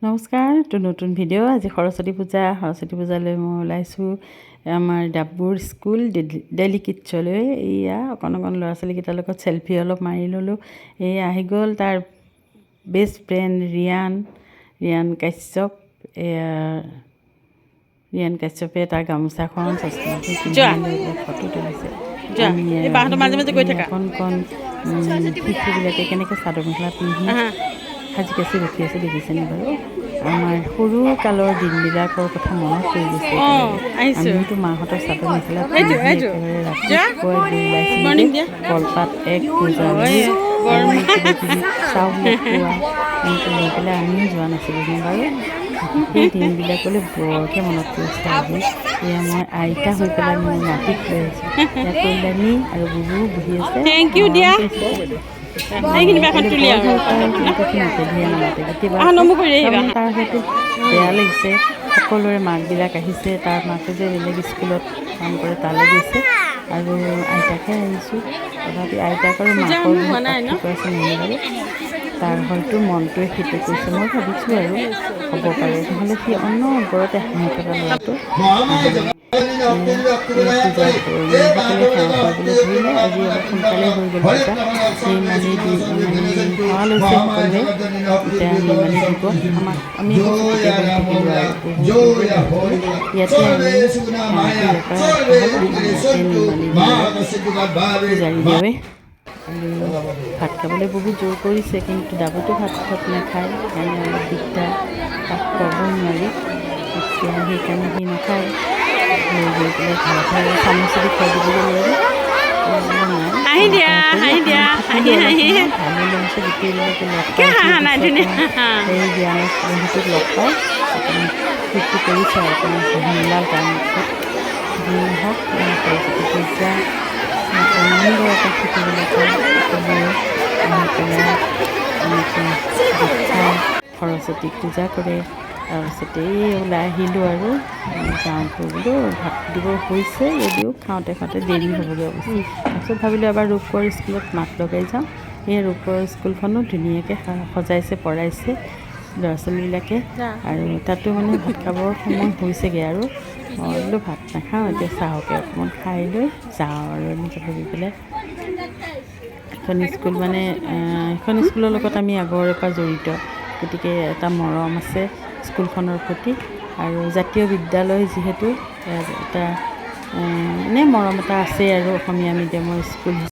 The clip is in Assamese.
নমস্কাৰ, নতুন ভিডিঅ' আজি সৰস্বতী পূজালৈ মই ওলাইছোঁ আমাৰ ডাবুৰ স্কুল ডেইলি কিডছলৈ। এয়া অকণ ল'ৰা ছোৱালীকেইটাৰ লগত চেলফি অলপ মাৰি ল'লোঁ। এয়া আহি গ'ল তাৰ বেষ্ট ফ্ৰেণ্ড ৰিয়ান কাশ্যপ। এয়া ৰিয়ান কাশ্যপে তাৰ গামোচাখন চচমাটো পিন্ধি ফটো তুলিছে। কণ শিশুবিলাকে কেনেকৈ চাদৰ মেখেলা পিন্ধি সাজি কাচি ৰখি আছে দেখিছেনে বাৰু? আমাৰ সৰু কালৰ দিনবিলাকৰ কথা মনত পৰি গৈছে। আমিতো মাহঁতৰ চাদৰ মেখেলা পিন্ধি একেবাৰে ৰাতিপুৱাই ওলাইছিলোঁ কলপাত এক পূজালৈ চাউল খোৱা এনেকৈ লৈ পেলাই আমিও যোৱা নাছিলোঁ বাৰু। সেই দিনবিলাকলৈ বৰকৈ মনত পৰিছে আজি। এয়া মই আইতা হৈ পেলাই মোৰ নাতিক লৈ আহিছোঁ। ইয়াত কল্যাণী আৰু বুবু বহি আছে। তাৰ হয়তো বেয়া লাগিছে। সকলোৰে মাকবিলাক আহিছে, তাৰ মাকে যে বেলেগ স্কুলত কাম কৰে তালৈ গৈছে আৰু আইতাকে আহিছোঁ। তথাপি আইতাক আৰু মাকৰ পাৰ্থক্য আছে নহয় বাৰু। তাৰ হয়তো মনটোৱে সেইটো কৈছে, মই ভাবিছোঁ আৰু হ'ব পাৰে, নহ'লে সি অনবৰতে হাঁহি থকা ল'ৰাটো পূজা সকলোৱে সেৱা কৰিবলৈ ধৰিলে। আজি অলপ সোনকালে হৈ গ'ল পূজা। নিৰ্মালি সেৱা লৈছে সকলোৱে। এতিয়া নিৰ্মালি দিব আমাক, আমি কেতিয়াবা থাকিলোঁ আৰু ইয়াতে আমি পূজাৰীদেৱে ভাত খাবলৈ বহুত জোৰ কৰিছে, কিন্তু ডাবুটো ভাত নাখায়, সেইকাৰণে অলপ দিগদাৰ, তাক খুৱাবও নোৱাৰি। এতিয়া সেইকাৰণে সি নাখায়, লৈ গৈ পেলাই ঘৰতে চামুচেদি খুৱাই দিবগৈ লাগিব। ভালো লাগিছে গোটেইবিলাকে লগ পাই, সেই জ্ঞানৰ বন্ধুটোক লগ পাই অকণমান ফূৰ্তি কৰিছে আৰু অকণমান হাঁহি ওলাল তাৰ মুখত। যি নহওক সৰস্বতী পূজা আনন্দৰকে শিশুবিলাকে সকলোৱে আহি পেলাই এনেকৈ খাই সৰস্বতীক পূজা কৰে। তাৰপিছতে ওলাই আহিলোঁ আৰু যাওঁতো বোলো ভাত দিব হৈছে, যদিও খাওঁতে দেৰি হ'বগৈ অৱশ্যে। তাৰপিছত ভাবিলোঁ এবাৰ ৰূপকোঁৱৰ স্কুলত মাত লগাই যাওঁ। সেই ৰূপকোঁৱৰ স্কুলখনো ধুনীয়াকৈ সজাইছে পঢ়াইছে ল'ৰা ছোৱালীবিলাকে, আৰু তাতো মানে ভাত খাবৰ সময় হৈছেগৈ আৰু মই বোলো ভাত নাখাওঁ, এতিয়া চাহকে অকণমান খাই লৈ যাওঁ আৰু এনেকৈ ভাবি পেলাই। এখন স্কুল মানে এখন স্কুলৰ লগত আমি আগৰে পৰা জড়িত, গতিকে এটা মৰম আছে স্কুলখনৰ প্ৰতি, আৰু জাতীয় বিদ্যালয় যিহেতু এটা মৰম এটা আছে আৰু অসমীয়া মিডিয়ামৰ স্কুল